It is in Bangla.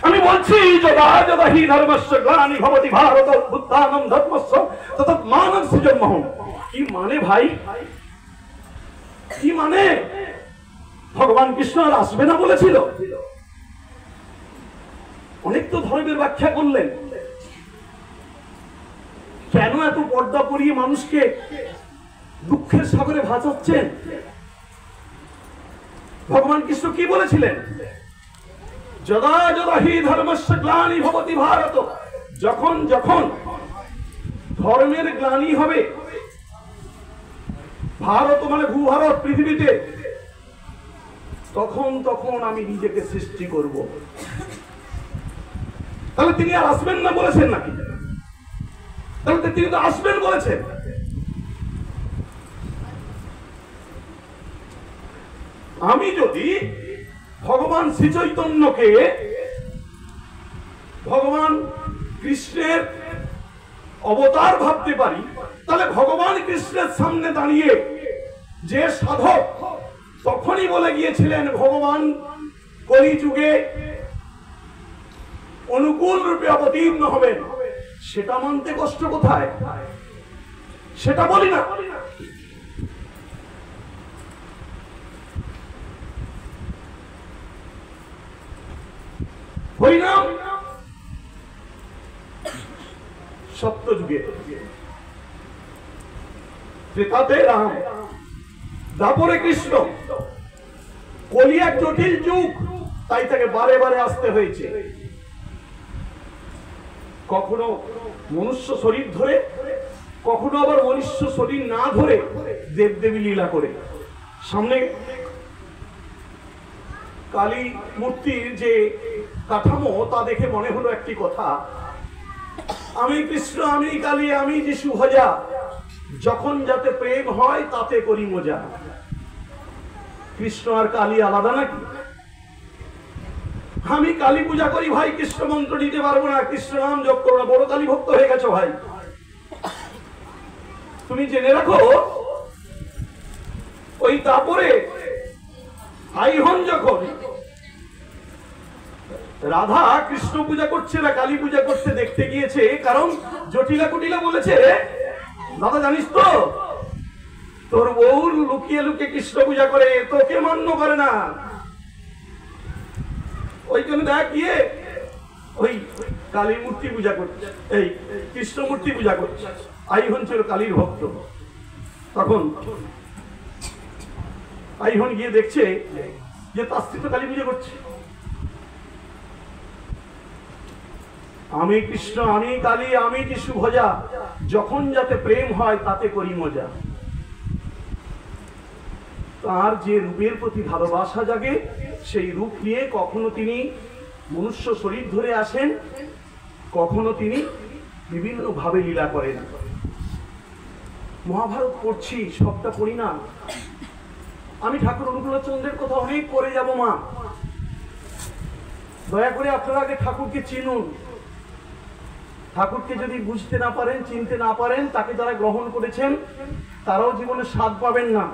আমি বলছি যদা যদা হি ধর্মস্য গ্লানি ভবতি ভারত বুদ্ধানম ধর্মস্য তৎমানং সৃজন্মহম। কি মানে ভাই, কি মানে? ভগবান কৃষ্ণ আর আসবে না বলেছিল? অনেক তো ধর্মের ব্যাখ্যা করলেন, কেন এত পর্দা পরিয়ে মানুষকে দুঃখের সাগরে ভাসাচ্ছেন? ভগবান কৃষ্ণ কি বলেছিলেন? যদা যদা হি ধর্মস্য গ্লানি ভবতি ভারত, যখন যখন ধর্মের গ্লানি হবে, ভারত মানে ভূভারত পৃথিবীতে, তখন তখন আমি নিজেকে সৃষ্টি করব। তাহলে তিনি আর আসবেন না বলেছেন নাকি? তাহলে তিনি তো আসবেন বলেছেন। আমি যদি ভগবান শ্রী চৈতন্যকে ভগবান কৃষ্ণের অবতার ভাবতে পারি, তাহলে ভগবান কৃষ্ণের সামনে দাঁড়িয়ে যে সাধক তখনই বলে গিয়েছিলেন ভগবান কলিযুগে অনুকূল রূপে অবতীর্ণ হবেন, সেটা মানতে কষ্ট কোথায়? সেটা বলি না। হরিনাম সত্য যুগে, ত্রেতাতে রাম, দাপরে কৃষ্ণ। কলি এক জটিল যুগ, তাই তাকে বারে বারে আসতে হয়েছে। কখনো মনুষ্য শরীর ধরে, কখনো আবার মনুষ্য শরীর না ধরে দেবদেবী লীলা করে। সামনে কালী মূর্তির যে কাঠামো, তা দেখে মনে হলো একটি কথা, আমি কৃষ্ণ, আমি কালী, আমি যিশু ভজা, যখন যাতে প্রেম হয় তাতে করি মজা। কৃষ্ণ আর কালী আলাদা নাকি? আমি কালী পূজা করি ভাই, কৃষ্ণ মন্ত্র নিতে পারবো না, কৃষ্ণ নাম জপ করবো না, বড় কালী ভক্ত হয়ে গেছো ভাই। তুমি জেনে রাখো, ওই তারপরে আইহন যখন রাধা কৃষ্ণ পূজা করছে না কালী পূজা করছে দেখতে গিয়েছে, কারণ জটিলা কুটিলা বলেছে, দাদা জানিস তো তোর বউ লুকিয়ে লুকিয়ে কৃষ্ণ পূজা করে, তোকে মান্য করে না। ওই জন্য দেখ গিয়ে ওই কালী মূর্তি পূজা করছে, এই কৃষ্ণ মূর্তি পূজা করছে। আইহন ছিল কালীর ভক্ত। তখন আইহন গিয়ে দেখছে যে তার স্ত্রী তো কালী পূজা করছে। আমি কৃষ্ণ, আমি কালী, আমি যিশু ভজা, যখন যাতে প্রেম হয় তাতে করি মজা। তার যে রূপের প্রতি ভালোবাসা জাগে, সেই রূপ নিয়ে কখনো তিনি মনুষ্য শরীর ধরে আসেন, কখনো তিনি বিভিন্ন ভাবে লীলা করেন। মহাভারত পড়ছি, সবটা পড়ি না। আমি ঠাকুর অনুকূলচন্দ্রের কথা অনেক পড়ে যাব মা, দয়া করে আপনারা আগে ঠাকুরকে চিনুন। ঠাকুরকে যদি বুঝতে না পারেন, চিনতে না পারেন, তাকে যারা গ্রহণ করেছেন তারাও জীবনে স্বাদ পাবেন না।